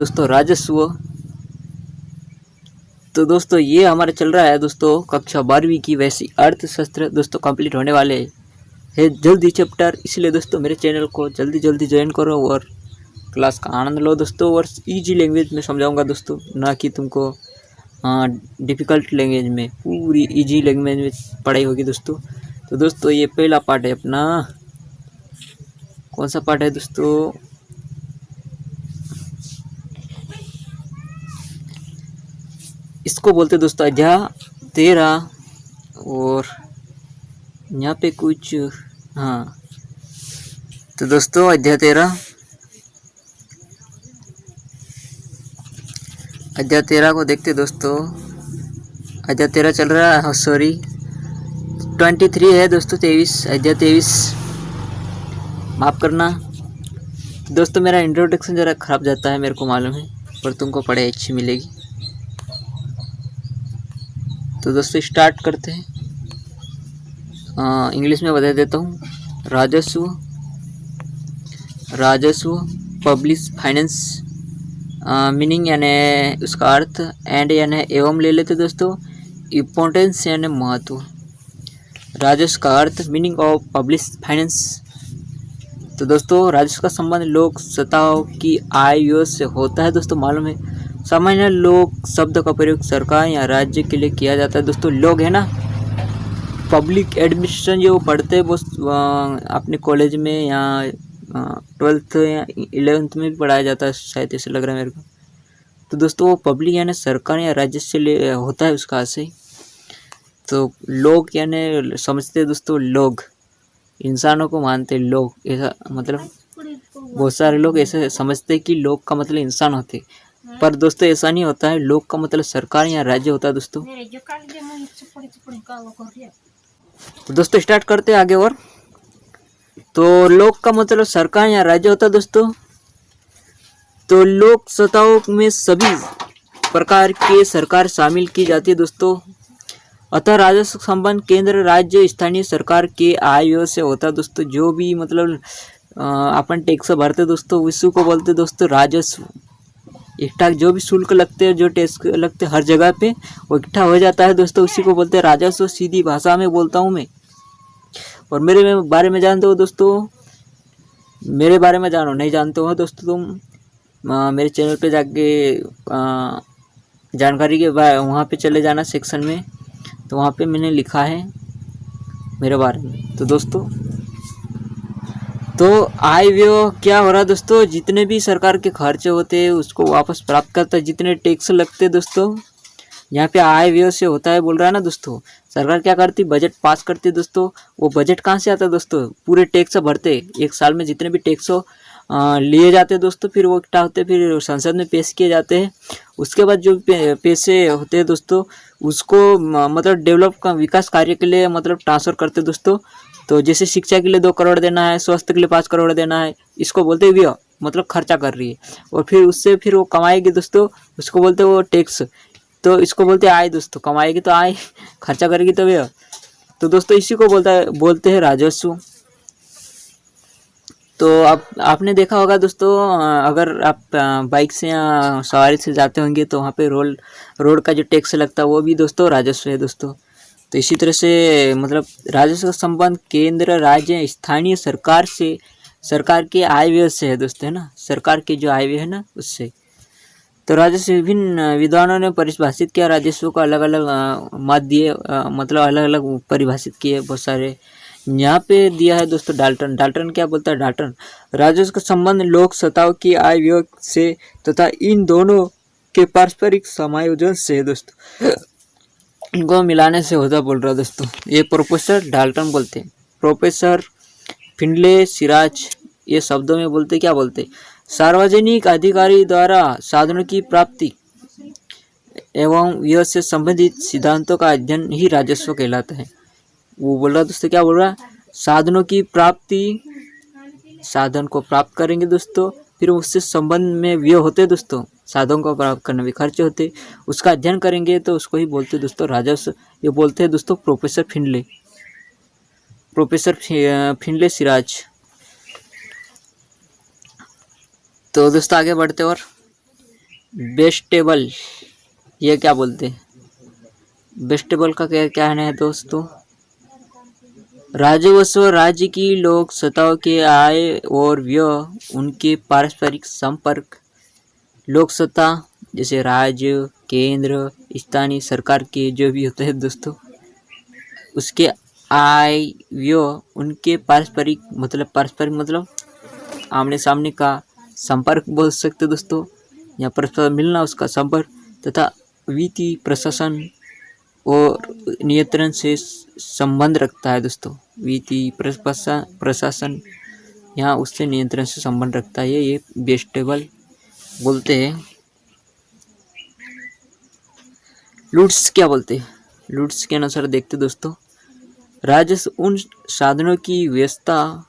दोस्तों राजस्व। तो दोस्तों ये हमारा चल रहा है दोस्तों कक्षा 12वीं की वैसी अर्थशास्त्र दोस्तों कंप्लीट होने वाले है जल्दी चैप्टर, इसलिए दोस्तों मेरे चैनल को जल्दी जल्दी ज्वाइन करो और क्लास का आनंद लो दोस्तों। और इजी लैंग्वेज में समझाऊंगा दोस्तों, ना कि तुमको डिफ़िकल्ट लैंग्वेज में, पूरी इजी लैंग्वेज में पढ़ाई होगी दोस्तों। तो दोस्तों ये पहला पार्ट है अपना। कौन सा पार्ट है दोस्तों? इसको बोलते दोस्तों अध्याय 13। और यहाँ पे कुछ तो दोस्तों अध्याय 13 को देखते दोस्तों। अध्याय 13 चल रहा है, सॉरी 23 है दोस्तों, 23 अध्याय 23, माफ़ करना दोस्तों। मेरा इंट्रोडक्शन ज़रा ख़राब जाता है, मेरे को मालूम है, पर तुमको पढ़ाई अच्छी मिलेगी। तो दोस्तों स्टार्ट करते हैं। इंग्लिश में बता देता हूँ। राजस्व पब्लिक फाइनेंस, मीनिंग यानी उसका अर्थ, एंड यानी एवं ले लेते दोस्तों, इम्पोर्टेंस यानी महत्व। राजस्व का अर्थ, मीनिंग ऑफ पब्लिक फाइनेंस। तो दोस्तों राजस्व का संबंध लोक सत्ताओं की आय व्यय से होता है दोस्तों, मालूम है। सामान्य लोक शब्द का प्रयोग सरकार या राज्य के लिए किया जाता है दोस्तों। लोग है ना, पब्लिक एडमिनिस्ट्रेशन जो पढ़ते हैं वो अपने कॉलेज में या 12th या 11th में भी पढ़ाया जाता है शायद, ऐसे लग रहा है मेरे को। तो दोस्तों वो पब्लिक यानी सरकार या राज्य से ले होता है उसका आशय। तो लोग यानी समझते हैं दोस्तों, लोग इंसानों को मानते लोग, ऐसा मतलब बहुत सारे लोग ऐसे समझते हैं कि लोग का मतलब इंसान होते, पर दोस्तों ऐसा नहीं होता है। लोग का मतलब सरकार या राज्य होता है दोस्तों। तो दोस्तों स्टार्ट करते हैं आगे। और तो लोक का मतलब सरकार या राज्य होता है दोस्तों। तो लोक सत्ताओं में सभी प्रकार के सरकार शामिल की जाती है दोस्तों। अतः राजस्व संबंध केंद्र राज्य स्थानीय सरकार के आय व्यय से होता है दोस्तों। जो भी मतलब अपन टैक्स भरते दोस्तों, उसी को बोलते दोस्तों राजस्व। इकट्ठा जो भी शुल्क लगते हैं, जो टैक्स लगते हैं हर जगह पे, वो इकट्ठा हो जाता है दोस्तों, उसी को बोलते हैं राजस्व। सीधी भाषा में बोलता हूँ मैं। और मेरे बारे में जानते हो दोस्तों, मेरे बारे में जानो, नहीं जानते हो दोस्तों तुम, मेरे चैनल पे जाके जानकारी के वहाँ पे चले जाना सेक्शन में, तो वहाँ पे मैंने लिखा है मेरे बारे में। तो दोस्तों तो आय व्यय क्या हो रहा है दोस्तों, जितने भी सरकार के खर्चे होते हैं उसको वापस प्राप्त करता है, जितने टैक्स लगते हैं दोस्तों, यहाँ पे आय व्यय से होता है बोल रहा है ना दोस्तों। सरकार क्या करती, बजट पास करती है दोस्तों। वो बजट कहाँ से आता है दोस्तों, पूरे टैक्स भरते, एक साल में जितने भी टैक्स लिए जाते हैं दोस्तों, फिर वो इकट्ठा होते, फिर संसद में पेश किए जाते हैं। उसके बाद जो पैसे होते हैं दोस्तों, उसको मतलब डेवलप का विकास कार्य के लिए मतलब ट्रांसफ़र करते हैं दोस्तों। तो जैसे शिक्षा के लिए 2 करोड़ देना है, स्वास्थ्य के लिए 5 करोड़ देना है, इसको बोलते हैं व्यय, मतलब खर्चा कर रही है। और फिर उससे फिर वो कमाएगी दोस्तों, उसको बोलते हैं वो टैक्स। तो इसको बोलते हैं आय दोस्तों, कमाएगी तो आय, खर्चा करेगी तो व्यय। तो दोस्तों इसी को बोलते हैं राजस्व। तो आपने देखा होगा दोस्तों, अगर आप बाइक से या सवारी से जाते होंगे तो वहाँ पे रोड का जो टैक्स लगता है वो भी दोस्तों राजस्व है दोस्तों। तो इसी तरह से मतलब राजस्व का संबंध केंद्र राज्य स्थानीय सरकार से, सरकार के आय व्यय से है दोस्तों, है ना, सरकार के जो आय व्यय है ना उससे। तो राजस्व विभिन्न विद्वानों ने परिभाषित किया राजस्व को, अलग अलग मत दिए, मतलब अलग अलग परिभाषित किए बहुत सारे। यहाँ पे दिया है दोस्तों डाल्टन क्या बोलता है, डाल्टन राजस्व का संबंध लोक सत्ताओं की आय व्यय से तथा इन दोनों के पारस्परिक समायोजन से दोस्तों, इनको मिलाने से होता बोल रहा है दोस्तों। ये प्रोफेसर डाल्टन बोलते हैं, प्रोफेसर फिंडले सिराज ये शब्दों में बोलते क्या बोलते, सार्वजनिक अधिकारी द्वारा साधनों की प्राप्ति एवं व्यय से संबंधित सिद्धांतों का अध्ययन ही राजस्व कहलाता है। वो बोल रहा दोस्तों, क्या बोल रहा, साधनों की प्राप्ति, साधन को प्राप्त करेंगे दोस्तों, फिर उससे संबंध में व्यय होते दोस्तों, साधनों को प्राप्त करने में खर्चे होते, उसका अध्ययन करेंगे तो उसको ही बोलते दोस्तों राजस्व। ये बोलते हैं दोस्तों प्रोफेसर फिंडले सिराज। तो दोस्तों आगे बढ़ते और वेजिटेबल, ये क्या बोलते हैं? वेजिटेबल का क्या क्या है दोस्तों? राजस्व राज्य की लोक सत्ताओं के आय और व्यय, उनके पारस्परिक संपर्क। लोक सत्ता जैसे राज्य, केंद्र, स्थानीय सरकार के जो भी होते हैं दोस्तों, उसके आय व्यय, उनके पारस्परिक मतलब आमने सामने का संपर्क बोल सकते दोस्तों, या परस्पर मिलना, उसका संपर्क, तथा वित्तीय प्रशासन और नियंत्रण से संबंध रखता है दोस्तों। वित्तीय प्रशासन यहाँ उससे नियंत्रण से संबंध रखता है, ये वेजिटेबल बोलते हैं। लूट्स क्या बोलते हैं? लूट्स के अनुसार देखते दोस्तों, राजस्व उन साधनों की व्यवस्था,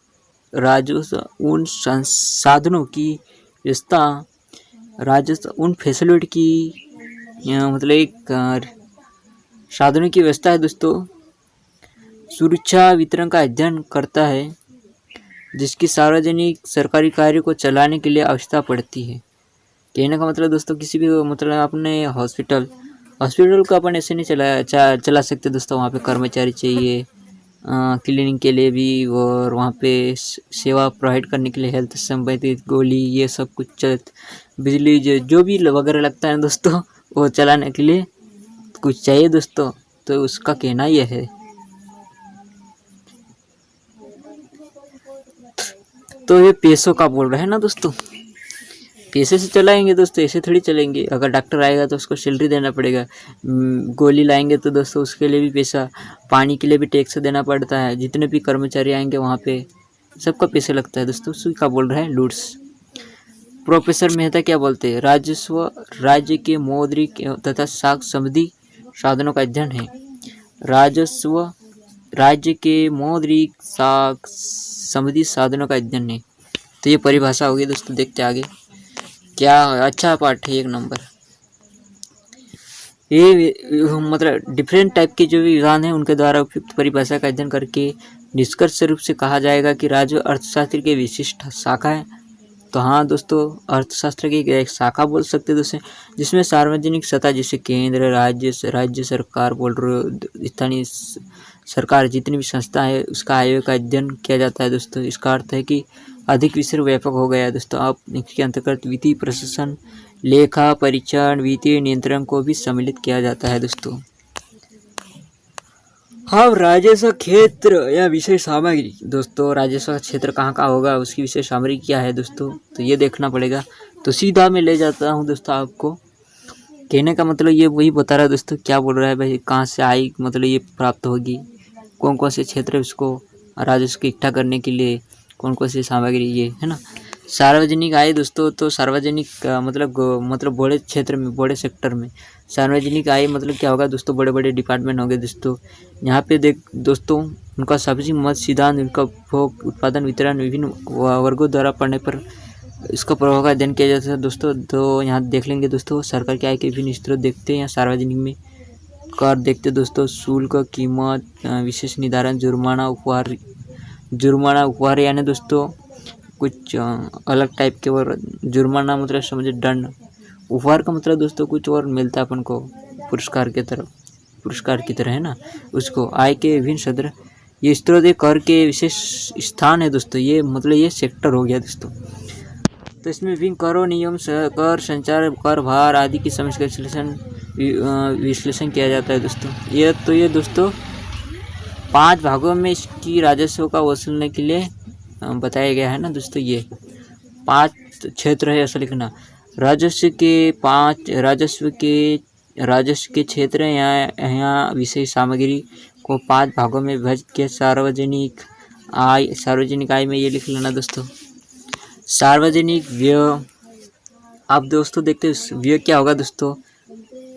राजस्व उन संसाधनों की व्यवस्था, राजस्व उन फैसिलिटी की मतलब एक साधनों की व्यवस्था है दोस्तों, सुरक्षा वितरण का अध्ययन करता है, जिसकी सार्वजनिक सरकारी कार्य को चलाने के लिए आवश्यकता पड़ती है। कहने का मतलब दोस्तों, किसी भी मतलब अपने हॉस्पिटल को अपन ऐसे नहीं चला सकते दोस्तों, वहाँ पे कर्मचारी चाहिए क्लीनिंग के लिए भी, और वहाँ पे सेवा प्रोवाइड करने के लिए हेल्थ संबंधित गोली ये सब कुछ, बिजली जो भी वगैरह लगता है दोस्तों, वो चलाने के लिए कुछ चाहिए दोस्तों। तो उसका कहना यह है। तो ये पैसों का बोल रहा है ना दोस्तों, पैसे से चलाएंगे दोस्तों, ऐसे थोड़ी चलेंगे। अगर डॉक्टर आएगा तो उसको सैलरी देना पड़ेगा, गोली लाएंगे तो दोस्तों उसके लिए भी पैसा, पानी के लिए भी टैक्स देना पड़ता है, जितने भी कर्मचारी आएंगे वहाँ पे सबका पैसा लगता है दोस्तों। उसी का बोल रहा है लूट्स। प्रोफेसर मेहता क्या बोलते हैं? राजस्व राज्य के मौद्रिक तथा साख संबंधी साधनों का अध्ययन है। राजस्व राज्य के मौद्रिक साख संबंधी साधनों का अध्ययन है। तो ये परिभाषा होगी दोस्तों, देखते आगे क्या। अच्छा पार्ट है, 1 नंबर। ये मतलब डिफरेंट टाइप के जो विधान हैं उनके द्वारा उपयुक्त परिभाषा का अध्ययन करके निष्कर्ष रूप से कहा जाएगा कि राज्य अर्थशास्त्र के विशिष्ट शाखा है। तो हाँ दोस्तों, अर्थशास्त्र की एक शाखा बोल सकते हैं दोस्तों, जिसमें सार्वजनिक सत्ता जैसे केंद्र, राज्य सरकार बोल रहे हो, स्थानीय सरकार, जितनी भी संस्था है उसका आयोग का अध्ययन किया जाता है दोस्तों। इसका अर्थ है कि अधिक विषय व्यापक हो गया दोस्तों। अब इसके अंतर्गत वित्तीय प्रशासन, लेखा परीक्षण, वित्तीय नियंत्रण को भी सम्मिलित किया जाता है दोस्तों। हाँ, राजस्व क्षेत्र या विषय सामग्री दोस्तों, राजस्व क्षेत्र कहाँ का होगा, उसकी विषय सामग्री क्या है दोस्तों, तो ये देखना पड़ेगा। तो सीधा मैं ले जाता हूँ दोस्तों आपको। कहने का मतलब ये वही बता रहा है दोस्तों, क्या बोल रहा है भाई, कहाँ से आई, मतलब ये प्राप्त होगी, कौन कौन से क्षेत्र उसको राजस्व को इकट्ठा करने के लिए, कौन कौन सी सामग्री, ये है ना। सार्वजनिक आय दोस्तों, तो सार्वजनिक मतलब बड़े क्षेत्र में, बड़े सेक्टर में सार्वजनिक आय मतलब क्या होगा दोस्तों, बड़े बड़े डिपार्टमेंट होंगे दोस्तों। यहाँ पे देख दोस्तों, उनका सब्जी मत सिद्धांत, उनका उपभोग, उत्पादन, वितरण विभिन्न वर्गों द्वारा पढ़ने पर इसका प्रभाव का अध्ययन किया जाता है दोस्तों। तो यहाँ देख लेंगे दोस्तों, सरकार की आय के विभिन्न स्त्रोत देखते हैं। यहाँ सार्वजनिक में कर देखते दोस्तों, शुल्क, कीमत, विशेष निर्धारण, जुर्माना, उपहार यानी दोस्तों कुछ अलग टाइप के, और जुर्माना मतलब समझे दंड, उपहार का मतलब दोस्तों कुछ और मिलता है अपन को पुरस्कार की तरह है ना, उसको। आय के विभिन्न सदर, ये स्त्रोत कर के विशेष स्थान है दोस्तों, ये मतलब ये सेक्टर हो गया दोस्तों। तो इसमें विभिन्न करों, नियम, कर संचार, कर भार आदि की समस्या का विश्लेषण किया जाता है दोस्तों। ये दोस्तों 5 भागों में इसकी राजस्व का वसूलने के लिए बताया गया है ना दोस्तों। ये 5 क्षेत्र है, ऐसा लिखना। राजस्व के क्षेत्र यहाँ विषय सामग्री को 5 भागों में विभाजित किया। सार्वजनिक आय में ये लिख लेना दोस्तों। सार्वजनिक व्यय, अब दोस्तों देखते हैं व्यय क्या होगा दोस्तों।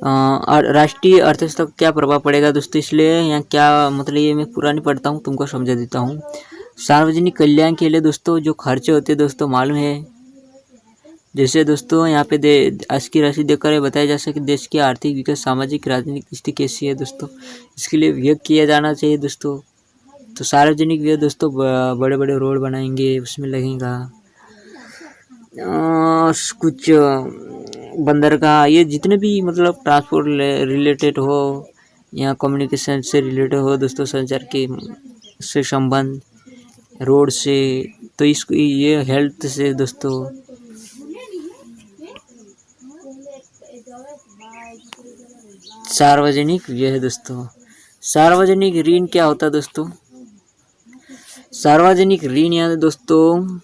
राष्ट्रीय अर्थव्यवस्था को क्या प्रभाव पड़ेगा दोस्तों, इसलिए यहाँ क्या मतलब, ये मैं पूरा नहीं पढ़ता हूँ, तुमको समझा देता हूँ। सार्वजनिक कल्याण के लिए दोस्तों जो खर्चे होते हैं दोस्तों मालूम है, जैसे दोस्तों यहाँ पे आज की राशि देकर बताया जा सके देश की आर्थिक विकास, सामाजिक राजनीतिक स्थिति कैसी है दोस्तों, इसके लिए व्यय किया जाना चाहिए दोस्तों। तो सार्वजनिक व्यय दोस्तों, बड़े बड़े रोड बनाएंगे, उसमें लगेगा कुछ बंदरगाह, ये जितने भी मतलब ट्रांसपोर्ट रिलेटेड हो या कम्युनिकेशन से रिलेटेड हो दोस्तों, संचार के से संबंध, रोड से, तो इसको ये हेल्थ से दोस्तों, सार्वजनिक, ये है दोस्तों सार्वजनिक ऋण क्या होता है दोस्तों। सार्वजनिक ऋण या दोस्तों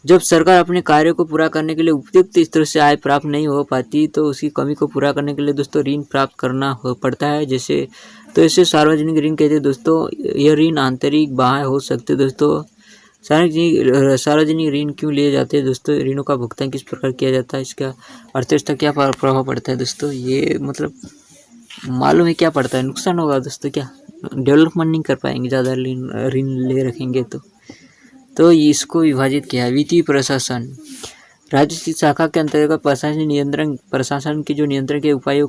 जब सरकार अपने कार्यों को पूरा करने के लिए उपयुक्त स्तर से आय प्राप्त नहीं हो पाती तो उसकी कमी को पूरा करने के लिए दोस्तों ऋण प्राप्त करना पड़ता है। जैसे तो इसे सार्वजनिक ऋण कहते हैं दोस्तों। यह ऋण आंतरिक बाह्य हो सकते हैं दोस्तों। सार्वजनिक ऋण क्यों लिए जाते हैं दोस्तों, ऋणों का भुगतान किस प्रकार किया जाता है, इसका अर्थव्यवस्था क्या प्रभाव पड़ता है दोस्तों, ये मतलब मालूम है क्या पड़ता है, नुकसान होगा दोस्तों, क्या डेवलपमेंट नहीं कर पाएंगे ज़्यादा ऋण ले रखेंगे तो इसको विभाजित किया है। वित्तीय प्रशासन, राज्य की शाखा के अंतर्गत प्रशासन के जो नियंत्रण के उपायों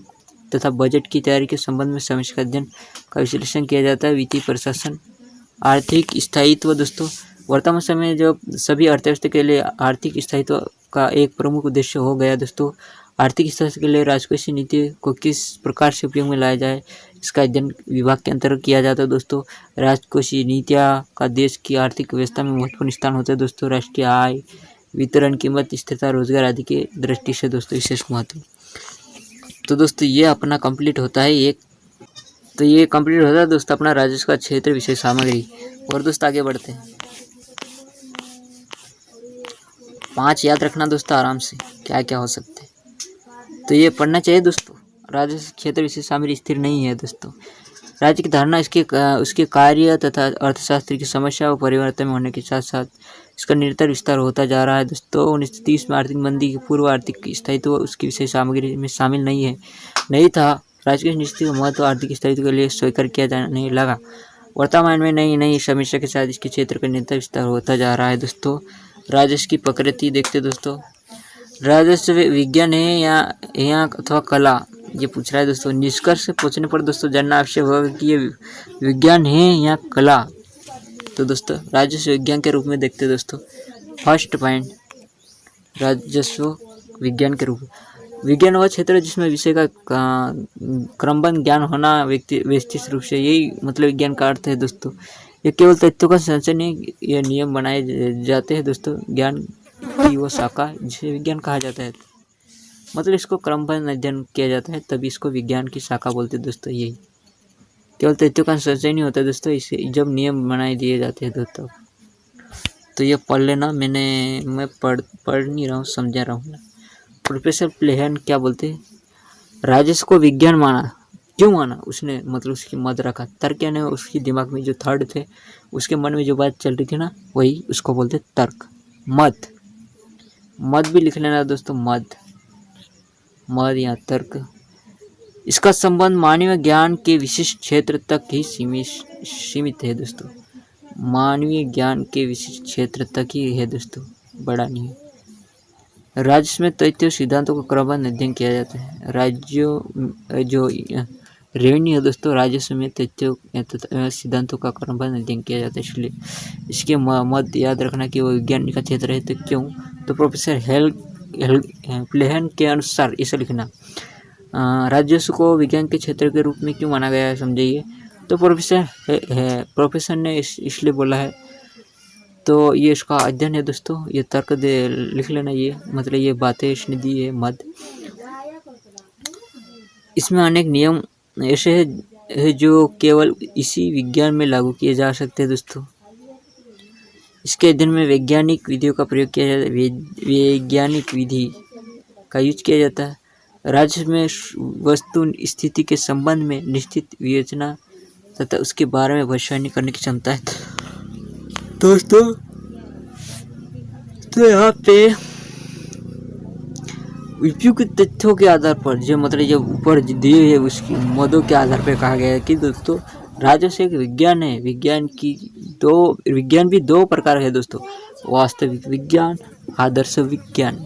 तथा बजट की तैयारी के संबंध में समीक्षा का अध्ययन का विश्लेषण किया जाता है। वित्तीय प्रशासन, आर्थिक स्थायित्व दोस्तों, वर्तमान समय में जो सभी अर्थव्यवस्था के लिए आर्थिक स्थायित्व का एक प्रमुख उद्देश्य हो गया दोस्तों। आर्थिक स्थायित्व के लिए राजकोषीय नीति को किस प्रकार से उपयोग में लाया जाए, इसका अध्ययन विभाग के अंतर्गत किया जाता है दोस्तों। राजकोषीय नीतियाँ का देश की आर्थिक व्यवस्था में महत्वपूर्ण स्थान होता है दोस्तों। राष्ट्रीय आय, वितरण, कीमत, स्थिरता, रोजगार आदि के दृष्टि से दोस्तों विशेष महत्व। तो दोस्तों ये अपना कंप्लीट होता है ये कंप्लीट होता है दोस्तों अपना राजस्व का क्षेत्र विषय सामग्री। और दोस्तों आगे बढ़ते हैं। 5 याद रखना दोस्तों आराम से, क्या क्या हो सकते हैं तो ये पढ़ना चाहिए दोस्तों। राजस्व क्षेत्र विशेष सामग्री स्थिर नहीं है दोस्तों। राज्य की धारणा उसके कार्य तथा अर्थशास्त्र की समस्या व परिवर्तन में होने के साथ साथ इसका निरंतर विस्तार होता जा रहा है दोस्तों। 1930 में आर्थिक मंदी की पूर्व आर्थिक स्थायित्व उसकी विशेष सामग्री में शामिल नहीं था। राजकीय निश्चित का महत्व आर्थिक स्थायित्व के लिए स्वीकार किया जाने लगा। वर्तमान में नई समस्या के साथ इसके क्षेत्र का निरंतर विस्तार होता जा रहा है दोस्तों। राजस्व की प्रकृति देखते दोस्तों। राजस्व विज्ञान है या अथवा कला, ये पूछ रहा है दोस्तों। निष्कर्ष पहुंचने पर दोस्तों जानना आवश्यक होगा कि ये विज्ञान है या कला। तो दोस्तों राजस्व विज्ञान के रूप में देखते दोस्तों। फर्स्ट पॉइंट, राजस्व विज्ञान के रूप में विज्ञान वह क्षेत्र है जिसमें विषय का क्रमबद्ध ज्ञान होना व्यवस्थित रूप से, यही मतलब विज्ञान का अर्थ है दोस्तों। ये केवल तथ्यों का संचय नहीं, ये नियम बनाए जाते हैं दोस्तों। ज्ञान की वो शाखा जिसे विज्ञान कहा जाता है, मतलब इसको क्रमबद्ध अध्ययन किया जाता है तभी इसको विज्ञान की शाखा बोलते हैं दोस्तों। यही केवल तथ्यों का संचय नहीं होता दोस्तों, इसे जब नियम बनाए दिए जाते हैं दोस्तों। तो ये पढ़ लेना, मैं पढ़ नहीं रहा हूँ, समझा रहा हूँ। प्रोफेसर प्लेहन क्या बोलते हैं, राजस्व को विज्ञान माना। क्यों माना उसने, मतलब उसकी मत रखा। तर्क यानी उसके दिमाग में जो थर्ड थे, उसके मन में जो बात चल रही थी ना, वही उसको बोलते तर्क। मत भी लिख लेना दोस्तों, मत या तर्क। इसका संबंध मानवीय ज्ञान के विशिष्ट क्षेत्र तक ही सीमित है दोस्तों। मानवीय ज्ञान के विशिष्ट क्षेत्र तक ही है दोस्तों, बड़ा नहीं है। राजस्व में तथ्य सिद्धांतों का क्रमबद्ध अध्ययन किया जाता है। राज्यों जो रेवेन्यू है दोस्तों, राजस्व में तथ्यों सिद्धांतों का क्रमबद्ध अध्ययन किया जाता है, इसलिए इसके मत याद रखना कि वो विज्ञान का क्षेत्र है। तो क्यों, तो प्रोफेसर प्लेहन के अनुसार इसे लिखना। राजस्व को विज्ञान के क्षेत्र के रूप में क्यों माना गया है समझिए। तो प्रोफेसर ने इसलिए बोला है, तो ये इसका अध्ययन है दोस्तों। ये तर्क लिख लेना, ये मतलब ये बातें इसने दी है मत। इसमें अनेक नियम ऐसे है जो केवल इसी विज्ञान में लागू किए जा सकते हैं दोस्तों। इसके अध्ययन में वैज्ञानिक विधियों का प्रयोग किया जाता है, वैज्ञानिक विधि का यूज किया जाता है। राजस्व में वस्तु स्थिति के संबंध में निश्चित विवेचना तथा उसके बारे में भविष्यवाणी करने की क्षमता है दोस्तों। तो यहाँ पे उपयुक्त तथ्यों के आधार पर जो मतलब जो ऊपर दिए है उसकी मदों के आधार पर कहा गया है कि दोस्तों राजस्व एक विज्ञान है। विज्ञान भी दो प्रकार है दोस्तों, वास्तविक विज्ञान, आदर्श विज्ञान।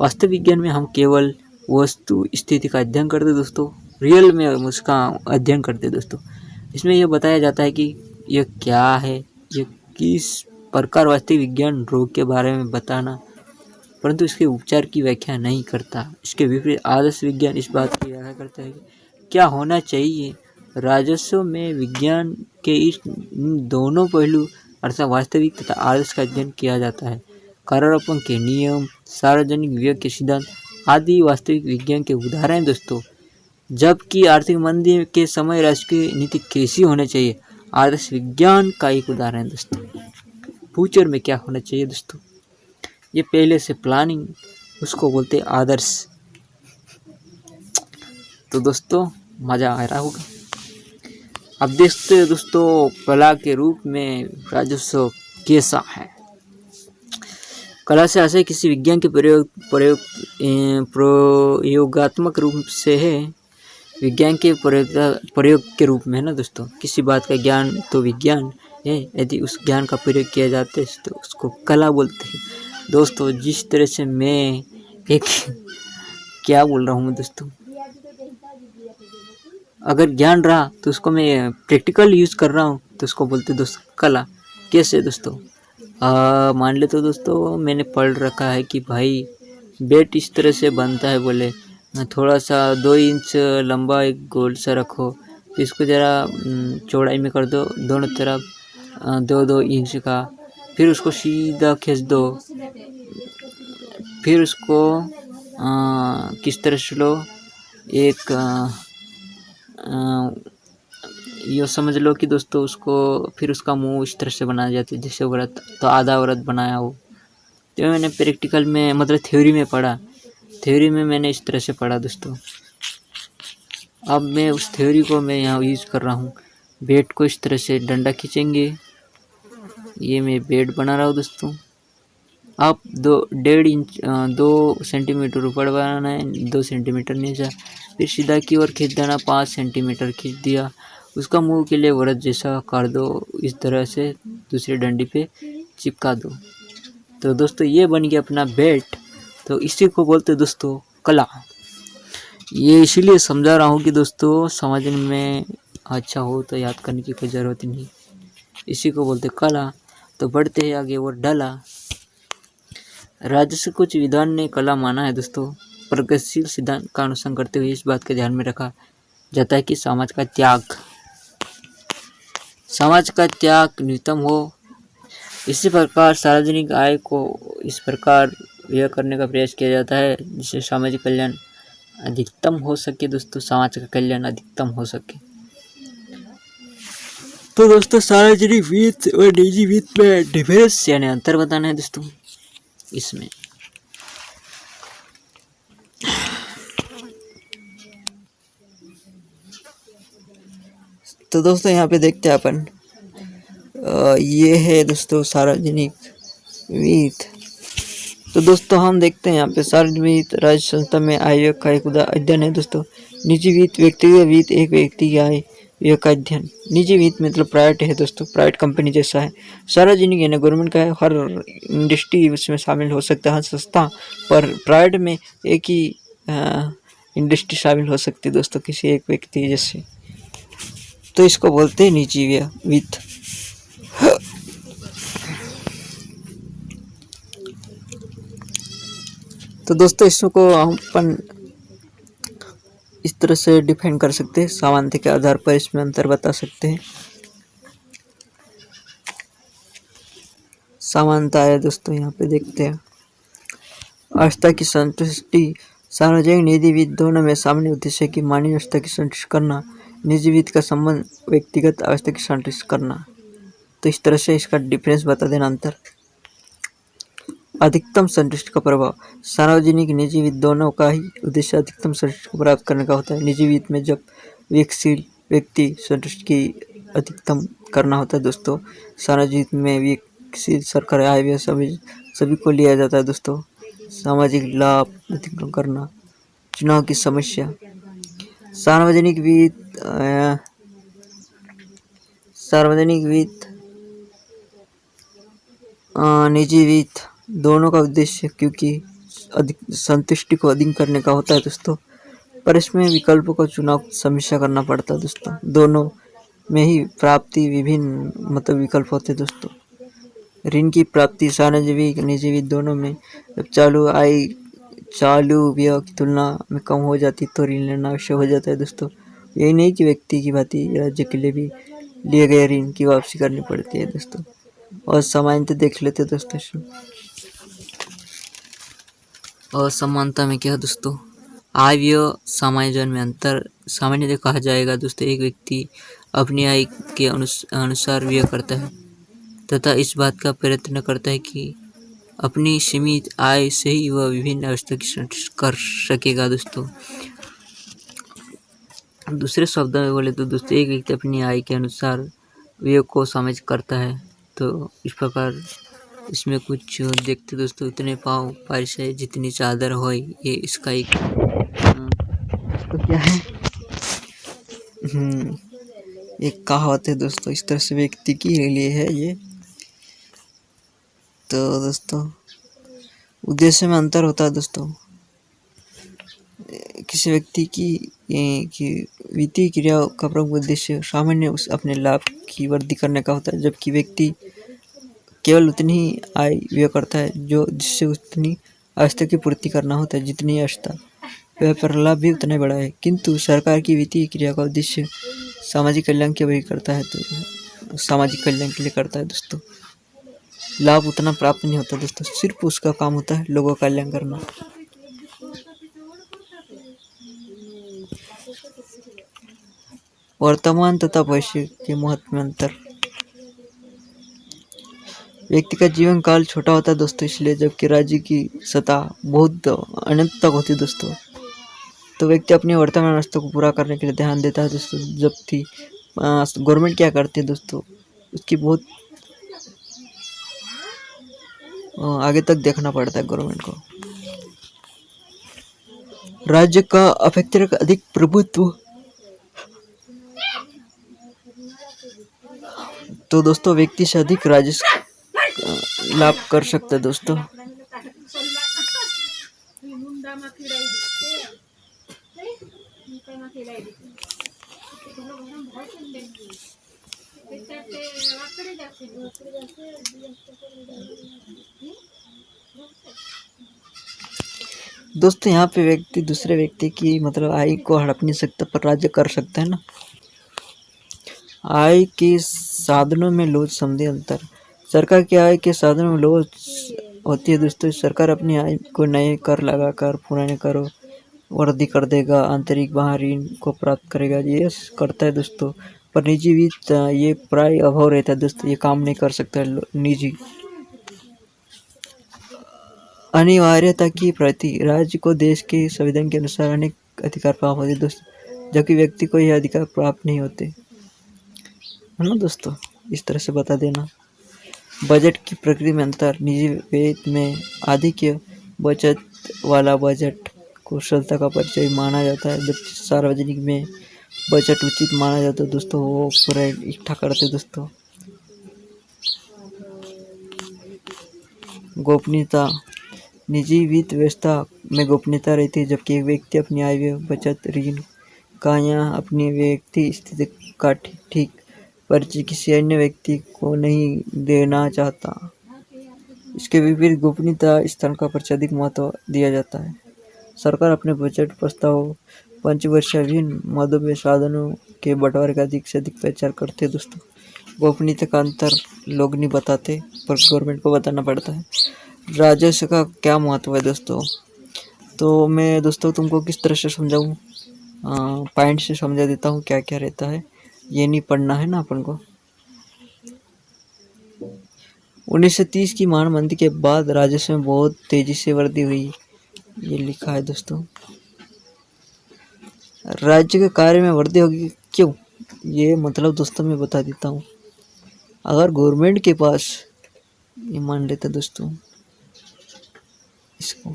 वास्तविक विज्ञान में हम केवल वस्तु स्थिति का अध्ययन करते दोस्तों, रियल में उसका अध्ययन करते दोस्तों। इसमें यह बताया जाता है कि यह क्या है, यह किस प्रकार वास्तविक विज्ञान रोग के बारे में बताना परंतु इसके उपचार की व्याख्या नहीं करता। इसके विपरीत आदर्श विज्ञान इस बात की व्याख्या करता है कि क्या होना चाहिए। राजस्व में विज्ञान के इन दोनों पहलू अर्थात वास्तविक तथा आदर्श का अध्ययन किया जाता है। करारोपण के नियम, सार्वजनिक विवेक के सिद्धांत आदि वास्तविक विज्ञान के उदाहरण हैं दोस्तों। जबकि आर्थिक मंदी के समय राष्ट्रीय नीति कैसी होनी चाहिए, आदर्श विज्ञान का एक उदाहरण है दोस्तों। फ्यूचर में क्या होना चाहिए दोस्तों, ये पहले से प्लानिंग, उसको बोलते हैं आदर्श। तो दोस्तों मजा आ रहा होगा। अब देखते हैं दोस्तों कला के रूप में राजस्व कैसा है। कला से आशय किसी विज्ञान के प्रयोगात्मक रूप से है। विज्ञान के प्रयोग के रूप में है ना दोस्तों। किसी बात का ज्ञान तो विज्ञान है, यदि उस ज्ञान का प्रयोग किया जाता है तो उसको कला बोलते हैं दोस्तों। जिस तरह से मैं एक क्या बोल रहा हूँ मैं दोस्तों, अगर ज्ञान रहा तो उसको मैं प्रैक्टिकल यूज़ कर रहा हूँ तो उसको बोलते दोस्तों कला। कैसे दोस्तों, मान ले तो दोस्तों मैंने पढ़ रखा है कि भाई बेट इस तरह से बनता है, बोले थोड़ा सा 2 इंच लंबा एक गोल सा रखो, तो इसको ज़रा चौड़ाई में कर दो दोनों तरफ 2-2 इंच का, फिर उसको सीधा खींच दो, फिर उसको किस तरह से लो, एक ये समझ लो कि दोस्तों उसको फिर उसका मुंह इस तरह से बनाया जाता है जैसे व्रत, तो आधा व्रत बनाया हो। तो मैंने प्रैक्टिकल में मतलब थ्योरी में पढ़ा, थ्योरी में मैंने इस तरह से पढ़ा दोस्तों। अब मैं उस थ्योरी को मैं यहाँ यूज़ कर रहा हूँ। बेड को इस तरह से डंडा खींचेंगे, ये मैं बेड बना रहा हूँ दोस्तों। आप 1.5 इंच 2 सेंटीमीटर ऊपर बनाना है, 2 सेंटीमीटर नीचे, फिर सीधा की ओर खींच देना, 5 सेंटीमीटर खींच दिया। उसका मुंह के लिए व्रत जैसा कर दो, इस तरह से दूसरी डंडी पे चिपका दो। तो दोस्तों ये बन गया अपना बेट। तो इसी को बोलते दोस्तों कला। ये इसीलिए समझा रहा हूँ कि दोस्तों समझने में अच्छा हो तो याद करने की कोई ज़रूरत नहीं। इसी को बोलते कला। तो बढ़ते हैं आगे और डला। राजस्व कुछ विद्वान ने कला माना है दोस्तों। प्रगतिशील सिद्धांत का अनुसरण करते हुए इस बात का ध्यान में रखा जाता है कि समाज का त्याग न्यूनतम हो। इसी प्रकार सार्वजनिक आय को इस प्रकार व्यय करने का प्रयास किया जाता है जिससे सामाजिक कल्याण अधिकतम हो सके दोस्तों, समाज का कल्याण अधिकतम हो सके। तो दोस्तों सार्वजनिक वित्त और निजी वित्त में डिफरेंस यानी अंतर बताना है दोस्तों इसमें। तो दोस्तों यहाँ पे देखते हैं अपन, ये है दोस्तों सार्वजनिक वित्त। तो दोस्तों हम देखते हैं यहाँ पे सार्वजनिक वित्त राज्य संस्था में आय व्यय का एक अध्ययन है दोस्तों। निजी वित्त व्यक्तिगत वित्त एक व्यक्ति की आय व्यय का अध्ययन। निजी वित्त मतलब प्राइवेट है दोस्तों, प्राइवेट कंपनी जैसा है। सार्वजनिक यानी गवर्नमेंट का है, हर इंडस्ट्री उसमें शामिल हो सकता है, हर संस्था। पर प्राइवेट में एक ही इंडस्ट्री शामिल हो सकती है दोस्तों, किसी एक व्यक्ति जैसे। तो इसको बोलते हैं निजी वित्त। तो दोस्तों इसको हम अपन इस तरह से डिफाइन कर सकते हैं, समानता के आधार पर इसमें अंतर बता सकते हैं। समानता है दोस्तों, यहाँ पे देखते हैं अवस्था की संतुष्टि। सार्वजनिक निजी वित्त दोनों में सामान्य उद्देश्य की मानवीय अवस्था की संतुष्टि करना। निजी वित्त का संबंध व्यक्तिगत अवस्था की संतुष्टि करना। तो इस तरह से इसका डिफरेंस बता देना अंतर। अधिकतम संतुष्टि का प्रभाव। सार्वजनिक निजी वित्त दोनों का ही उद्देश्य अधिकतम संतुष्टि को प्राप्त करने का होता है। निजी वित्त में जब विकासशील व्यक्ति संतुष्टि की अधिकतम करना होता है दोस्तों। सार्वजनिक में विकासशील सरकार आय व्यय सभी को लिया जाता है दोस्तों। सामाजिक लाभ अधिकतम करना। चुनाव की समस्या। सार्वजनिक वित्त निजी वित्त दोनों का उद्देश्य क्योंकि संतुष्टि को अधिक करने का होता है दोस्तों, पर इसमें विकल्पों का चुनाव समस्या करना पड़ता है दोस्तों। दोनों में ही प्राप्ति विभिन्न मतलब विकल्प होते हैं दोस्तों। ऋण की प्राप्ति सार्वजनिक निजी दोनों में जब चालू व्यय की तुलना में कम हो जाती तो ऋण लेना आवश्यक हो जाता है दोस्तों। यही नहीं कि व्यक्ति की भांति राज्य के लिए भी लिए गए ऋण की वापसी करनी पड़ती है दोस्तों। और सामान्यतः देख लेते हैं दोस्तों, असमानता में क्या दोस्तों, आय व्यय समायोजन में अंतर सामान्यतः कहा जाएगा दोस्तों। एक व्यक्ति अपनी आय के अनुसार व्यय करता है तथा इस बात का प्रयत्न करता है कि अपनी सीमित आय से ही वह विभिन्न आवश्यकताएं कर सकेगा दोस्तों। दूसरे शब्दों में बोले तो दोस्तों, एक व्यक्ति अपनी आय के अनुसार व्यय को समझ करता है। तो इस प्रकार इसमें कुछ देखते दोस्तों, इतने पाँव पारिस है जितनी चादर हो, ये इसका एक तो क्या है, एक कहावत है दोस्तों। इस तरह से व्यक्ति के लिए है ये। तो दोस्तों उद्देश्य में अंतर होता है दोस्तों। किसी व्यक्ति की वित्तीय क्रिया का प्रमुख उद्देश्य सामान्य उस अपने लाभ की वृद्धि करने का होता है, जबकि व्यक्ति केवल उतनी ही आय व्यय करता है जो जिससे उतनी आवश्यकता की पूर्ति करना होता है जितनी आवश्यकता, वह पर लाभ भी उतना ही बड़ा है। किंतु सरकार की वित्तीय क्रिया का उद्देश्य सामाजिक कल्याण के लिए करता है, तो सामाजिक कल्याण के लिए करता है दोस्तों। लाभ उतना प्राप्त नहीं होता दोस्तों, सिर्फ उसका काम होता है लोगों का कल्याण करना। वर्तमान तथा भविष्य के महत्व में अंतर। व्यक्ति का जीवन काल छोटा होता है दोस्तों इसलिए, जबकि राज्य की सत्ता बहुत अनंत तक होती है दोस्तों। तो व्यक्ति अपनी वर्तमान आवश्यकता को पूरा करने के लिए ध्यान देता है दोस्तों, जबकि गवर्नमेंट क्या करती है दोस्तों, उसकी बहुत आगे तक देखना पड़ता है गवर्नमेंट को। राज्य का अपेक्षाकृत अधिक प्रभुत्व। तो दोस्तों व्यक्ति से अधिक राजस्व लाभ कर सकता है दोस्तों। दोस्तों यहाँ पे व्यक्ति दूसरे व्यक्ति की मतलब आय को हड़प नहीं सकता, पर राज्य कर सकता है ना। आय के साधनों में लोच समझे अंतर। सरकार की आय के साधनों में लोच होती है दोस्तों। सरकार अपनी आय को नए कर लगाकर पुराने करों वृद्धि कर देगा, आंतरिक बाहर ऋण को प्राप्त करेगा, ये करता है दोस्तों। पर निजी वित्त ये प्राय अभाव रहता है दोस्तों, ये काम नहीं कर सकता निजी। अनिवार्यता की प्रति राज्य को देश के संविधान के अनुसार अनेक अधिकार प्राप्त होते दोस्तों, जबकि व्यक्ति को यह अधिकार प्राप्त नहीं होते, है ना दोस्तों। इस तरह से बता देना। बजट की प्रक्रिया में अंतर। निजी वित्त में आधिक्य बचत वाला बजट कुशलता का परिचय माना जाता है, जबकि सार्वजनिक में बजट उचित माना जाता है दोस्तों, वो पूरा इकट्ठा करते दोस्तों। गोपनीयता। निजी वित्त व्यवस्था में गोपनीयता रहती है, जबकि एक व्यक्ति अपनी आय व्यय बचत ऋण का या अपनी व्यक्ति स्थिति का ठीक परिचय किसी अन्य व्यक्ति को नहीं देना चाहता। इसके विपरीत गोपनीयता स्थान का परिचय अधिक महत्व दिया जाता है। सरकार अपने बजट प्रस्ताव पंचवर्षीय विभिन्न मदों में साधनों के बंटवारे का अधिक से अधिक प्रचार करते हैं दोस्तों। गोपनीयता का अंतर लोग नहीं बताते, पर गवर्नमेंट को बताना पड़ता है। राजस्व का क्या महत्व है दोस्तों, तो मैं दोस्तों तुमको किस तरह से समझाऊँ, पॉइंट से समझा देता हूँ क्या क्या रहता है। ये नहीं पढ़ना है ना अपन को। 1930 की महामंदी के बाद राजस्व में बहुत तेजी से वृद्धि हुई, ये लिखा है दोस्तों। राज्य के कार्य में वृद्धि होगी क्यों, ये मतलब दोस्तों मैं बता देता हूँ। अगर गवर्नमेंट के पास, ये मान लेते दोस्तों इसको,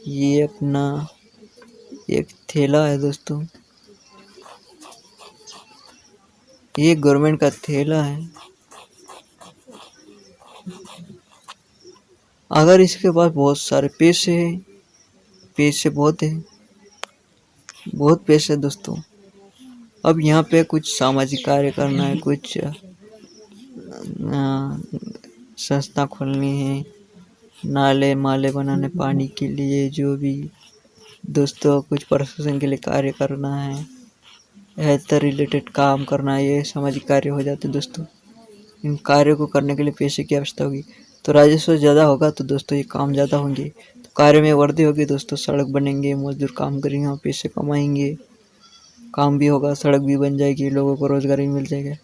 ये अपना एक थैला है दोस्तों, ये गवर्नमेंट का थैला है। अगर इसके पास बहुत सारे पैसे हैं, पैसे बहुत है, बहुत पैसे है दोस्तों। अब यहाँ पे कुछ सामाजिक कार्य करना है, कुछ संस्था खोलनी है, नाले माले बनाने पानी के लिए, जो भी दोस्तों कुछ प्रशासन के लिए कार्य करना है, हेल्थ रिलेटेड काम करना है, ये सामाजिक कार्य हो जाते दोस्तों। इन कार्यों को करने के लिए पैसे की आवश्यकता होगी, तो राजस्व ज़्यादा होगा तो दोस्तों ये काम ज़्यादा होंगे, तो कार्य में वृद्धि होगी दोस्तों, सड़क बनेंगे, मजदूर काम करेंगे, हम पैसे कमाएंगे, काम भी होगा, सड़क भी बन जाएगी, लोगों को रोजगार भी मिल जाएगा।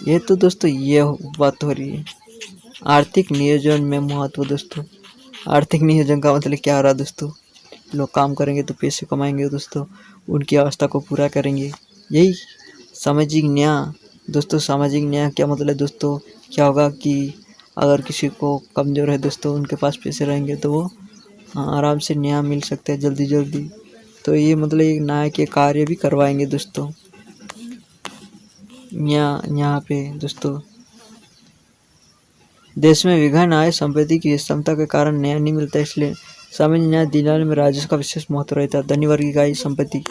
ये तो दोस्तों ये बात हो रही है। आर्थिक नियोजन में महत्व दोस्तों, आर्थिक नियोजन का मतलब क्या हो रहा है दोस्तों, लोग काम करेंगे तो पैसे कमाएंगे दोस्तों, उनकी अवस्था को पूरा करेंगे, यही सामाजिक न्याय दोस्तों। सामाजिक न्याय क्या मतलब दोस्तों, क्या होगा कि अगर किसी को कमज़ोर है दोस्तों, उनके पास पैसे रहेंगे तो वो आराम से न्याय मिल सकता है जल्दी जल्दी, तो ये मतलब एक न्याय के कार्य भी करवाएंगे दोस्तों यहाँ पे दोस्तों। देश में विघन आय संपत्ति की क्षमता के कारण न्याय नहीं मिलता, इसलिए सामाजिक न्याय दिलाने में राजस्व का विशेष महत्व रहता है। धनी वर्ग की आय संपत्ति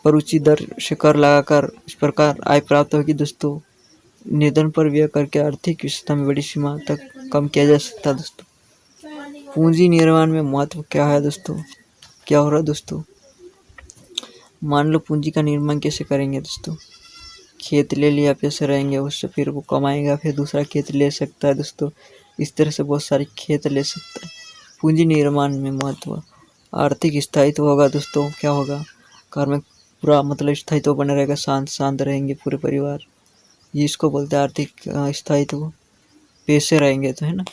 पर उचित दर से कर लगाकर इस प्रकार आय प्राप्त होगी दोस्तों। निधन पर व्यय करके आर्थिक विषमता में बड़ी सीमा तक कम किया जा सकता है दोस्तों। पूंजी निर्माण में महत्व क्या है दोस्तों, क्या हो रहा है दोस्तों, मान लो पूंजी का निर्माण कैसे करेंगे दोस्तों, खेत ले लिया, पैसे रहेंगे उससे, फिर वो कमाएगा, फिर दूसरा खेत ले सकता है दोस्तों, इस तरह से बहुत सारे खेत ले सकता है। पूंजी निर्माण में महत्व, आर्थिक स्थायित्व होगा दोस्तों, क्या होगा, घर में पूरा मतलब स्थायित्व बने रहेगा, शांत शांत रहेंगे पूरे परिवार, ये इसको बोलते हैं आर्थिक स्थायित्व, पैसे रहेंगे तो, है ना।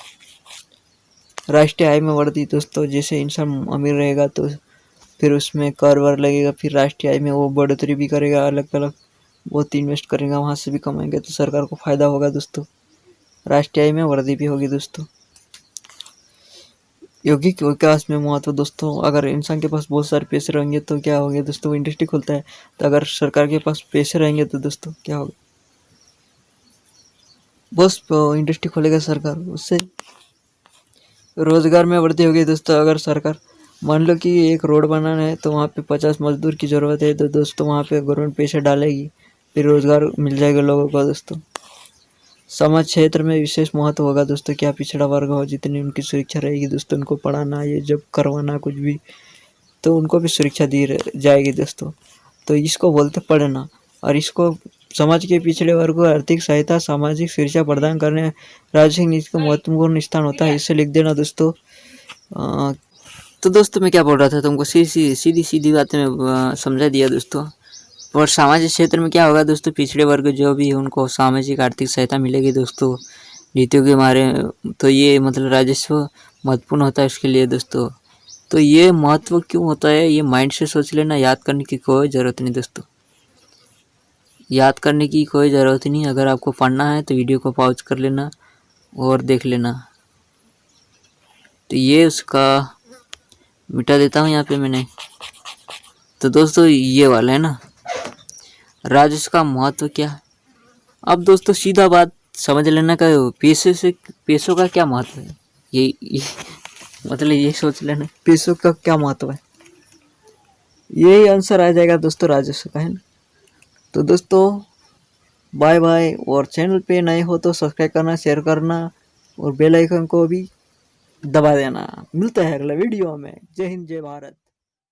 राष्ट्रीय आय में वृद्धि दोस्तों, जैसे इंसान अमीर रहेगा तो फिर उसमें कर वर लगेगा, फिर राष्ट्रीय आय में वो बढ़ोतरी भी करेगा, अलग अलग बहुत इन्वेस्ट करेगा, वहाँ से भी कमाएंगे तो सरकार को फायदा होगा दोस्तों, राष्ट्रीय आय में वृद्धि भी होगी दोस्तों। यौगिक विकास में महत्व दोस्तों, अगर इंसान के पास बहुत सारे पैसे रहेंगे तो क्या होगा दोस्तों, वो इंडस्ट्री खोलता है, तो अगर सरकार के पास पैसे रहेंगे तो दोस्तों क्या होगा, बस इंडस्ट्री खोलेगा सरकार, उससे रोजगार में वृद्धि होगी दोस्तों। अगर सरकार मान लो कि एक रोड बनाना है तो वहाँ पे 50 मजदूर की ज़रूरत है, तो दोस्तों वहाँ पे गवर्नमेंट पैसे डालेगी, फिर रोजगार मिल जाएगा लोगों को दोस्तों। समाज क्षेत्र में विशेष महत्व होगा दोस्तों, क्या पिछड़ा वर्ग हो, जितनी उनकी सुरक्षा रहेगी दोस्तों, उनको पढ़ाना, ये जब करवाना कुछ भी, तो उनको भी सुरक्षा दी जाएगी दोस्तों, तो इसको बोलते पढ़ना। और इसको समाज के पिछड़े वर्ग को आर्थिक सहायता, सामाजिक सुरक्षा प्रदान करने राजनीतिक नीति का महत्वपूर्ण स्थान होता है, इसे लिख देना दोस्तों। तो दोस्तों मैं क्या बोल रहा था तुमको, सीधी सीधी बातें मैं समझा दिया दोस्तों। और सामाजिक क्षेत्र में क्या होगा दोस्तों, पिछड़े वर्ग जो भी है उनको सामाजिक आर्थिक सहायता मिलेगी दोस्तों नीतियों के मारे, तो ये मतलब राजस्व महत्वपूर्ण होता है उसके लिए दोस्तों। तो ये महत्व क्यों होता है, ये माइंड से सोच लेना, याद करने की कोई ज़रूरत नहीं दोस्तों, याद करने की कोई ज़रूरत नहीं। अगर आपको पढ़ना है तो वीडियो को पॉज कर लेना और देख लेना। तो ये उसका मिटा देता हूँ यहाँ पे मैंने। तो दोस्तों ये वाला है ना, राजस्व का महत्व क्या। अब दोस्तों सीधा बात समझ लेना का, पैसों का क्या महत्व है, ये मतलब ये सोच लेना पैसों का क्या महत्व है, यही आंसर आ जाएगा दोस्तों राजस्व का, है ना। तो दोस्तों बाय बाय, और चैनल पे नए हो तो सब्सक्राइब करना, शेयर करना और बेल आइकन को भी दबा देना। मिलता है अगला वीडियो में। जय हिंद, जय भारत।